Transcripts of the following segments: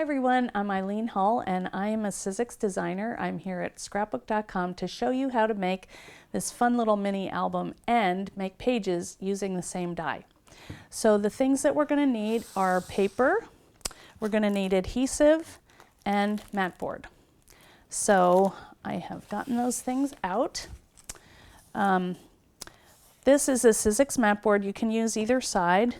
Hi everyone, I'm Eileen Hull and I am a Sizzix designer. I'm here at Scrapbook.com to show you how to make this fun little mini album and make pages using the same die. So the things that we're going to need are paper, we're going to need adhesive, and mat board. So I have gotten those things out. This is a Sizzix mat board. You can use either side.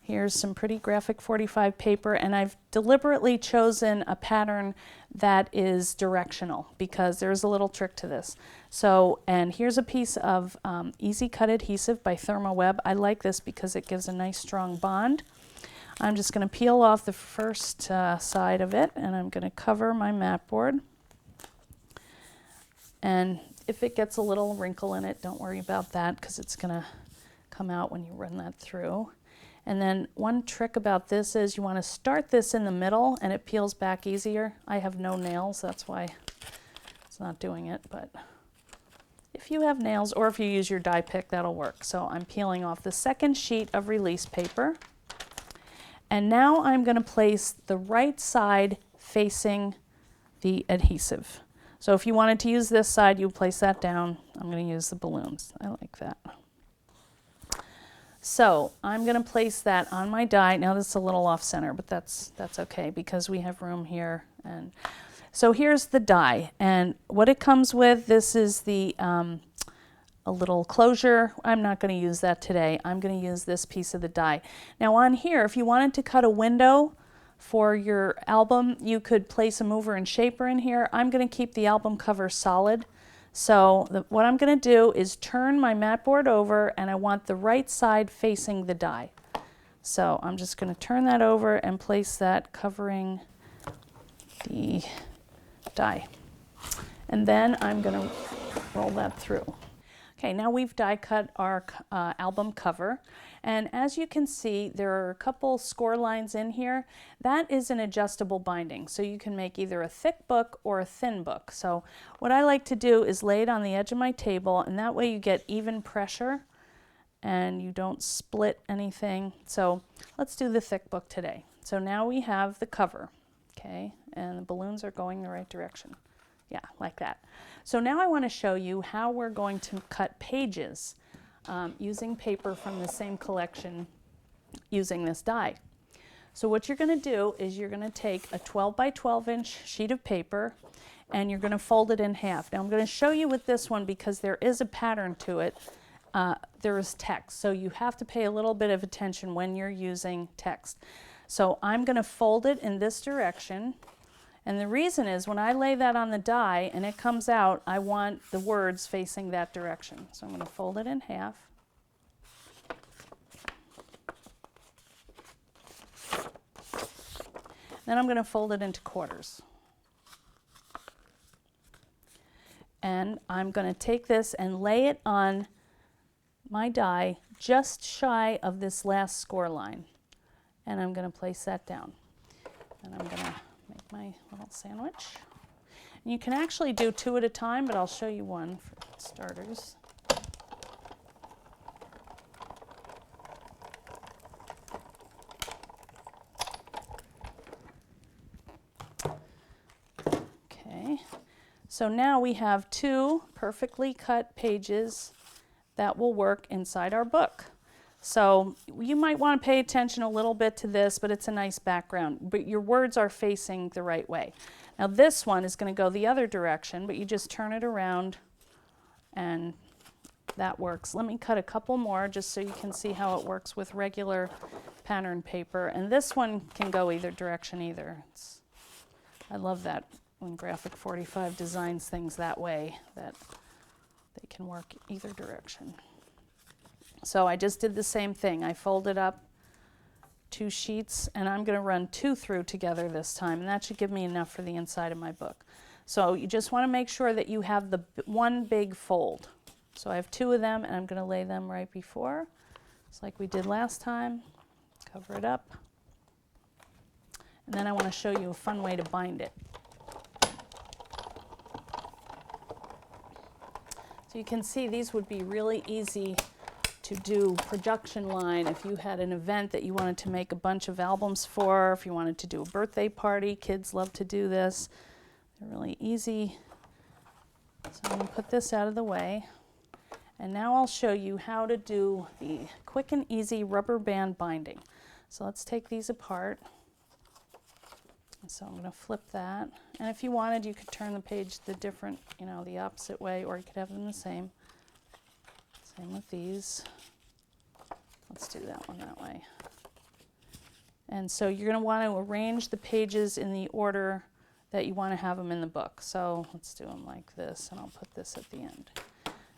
Here's some pretty graphic 45 paper, and I've deliberately chosen a pattern that is directional because there's a little trick to this. So, and here's a piece of easy cut adhesive by ThermoWeb. I like this because it gives a nice strong bond. I'm just going to peel off the first side of it, and I'm going to cover my mat board. And if it gets a little wrinkle in it, don't worry about that because it's going to come out when you run that through. And then one trick about this is you want to start this in the middle and it peels back easier. I have no nails, that's why it's not doing it, but if you have nails or if you use your die pick, that'll work. So I'm peeling off the second sheet of release paper. And now I'm going to place the right side facing the adhesive. So if you wanted to use this side, you place that down. I'm going to use the balloons. I like that. So I'm going to place that on my die. Now this is a little off center, but that's okay because we have room here. And so here's the die, and what it comes with. This is the a little closure. I'm not going to use that today. I'm going to use this piece of the die. Now on here, if you wanted to cut a window for your album, you could place a mover and shaper in here. I'm going to keep the album cover solid. So what I'm going to do is turn my mat board over, and I want the right side facing the die. So I'm just going to turn that over and place that covering the die. And then I'm going to roll that through. Okay, now we've die cut our album cover, and as you can see, there are a couple score lines in here. That is an adjustable binding, so you can make either a thick book or a thin book. So what I like to do is lay it on the edge of my table, and that way you get even pressure and you don't split anything. So let's do the thick book today. So now we have the cover, okay, and the balloons are going the right direction. Yeah, like that. So now I want to show you how we're going to cut pages using paper from the same collection using this die. So what you're going to do is you're going to take a 12 by 12 inch sheet of paper and you're going to fold it in half. Now I'm going to show you with this one because there is a pattern to it. There is text, so you have to pay a little bit of attention when you're using text. So I'm going to fold it in this direction. And the reason is when I lay that on the die and it comes out, I want the words facing that direction. So I'm going to fold it in half. Then I'm going to fold it into quarters. And I'm going to take this and lay it on my die just shy of this last score line. And I'm going to place that down. And I'm going to make my little sandwich. And you can actually do two at a time, but I'll show you one for starters. Okay, so now we have two perfectly cut pages that will work inside our book. So you might want to pay attention a little bit to this, but it's a nice background. But your words are facing the right way. Now this one is going to go the other direction, but you just turn it around and that works. Let me cut a couple more just so you can see how it works with regular pattern paper. And this one can go either direction either. I love that when Graphic 45 designs things that way, that they can work either direction. So I just did the same thing. I folded up two sheets and I'm going to run two through together this time, and that should give me enough for the inside of my book. So you just want to make sure that you have the one big fold. So I have two of them and I'm going to lay them right before, just like we did last time. Cover it up. And then I want to show you a fun way to bind it. So you can see these would be really easy to do production line, if you had an event that you wanted to make a bunch of albums for, if you wanted to do a birthday party, kids love to do this. They're really easy. So I'm going to put this out of the way. And now I'll show you how to do the quick and easy rubber band binding. So let's take these apart. So I'm going to flip that. And if you wanted, you could turn the page the different, the opposite way, or you could have them the same. Same with these. Let's do that one that way. And so you're going to want to arrange the pages in the order that you want to have them in the book. So let's do them like this, and I'll put this at the end.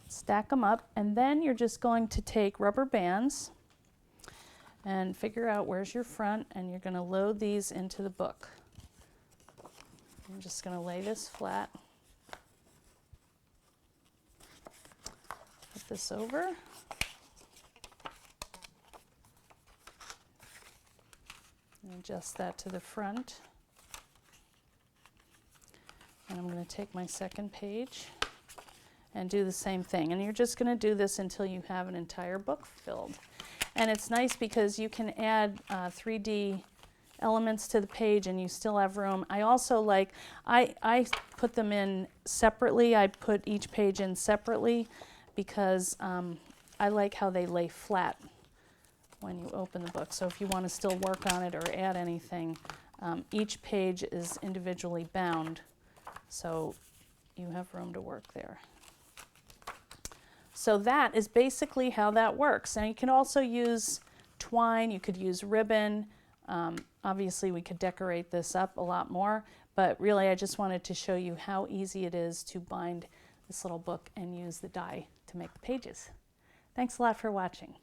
Stack them up, and then you're just going to take rubber bands and figure out where's your front, and you're going to load these into the book. I'm just going to lay this flat. Put this over. And adjust that to the front. And I'm going to take my second page and do the same thing. And you're just going to do this until you have an entire book filled. And it's nice because you can add 3D elements to the page and you still have room. I also like, I put them in separately. I put each page in separately because I like how they lay flat when you open the book. So if you want to still work on it or add anything, each page is individually bound, so you have room to work there. So that is basically how that works. And you can also use twine, you could use ribbon. Obviously we could decorate this up a lot more, but really I just wanted to show you how easy it is to bind this little book and use the die to make the pages. Thanks a lot for watching.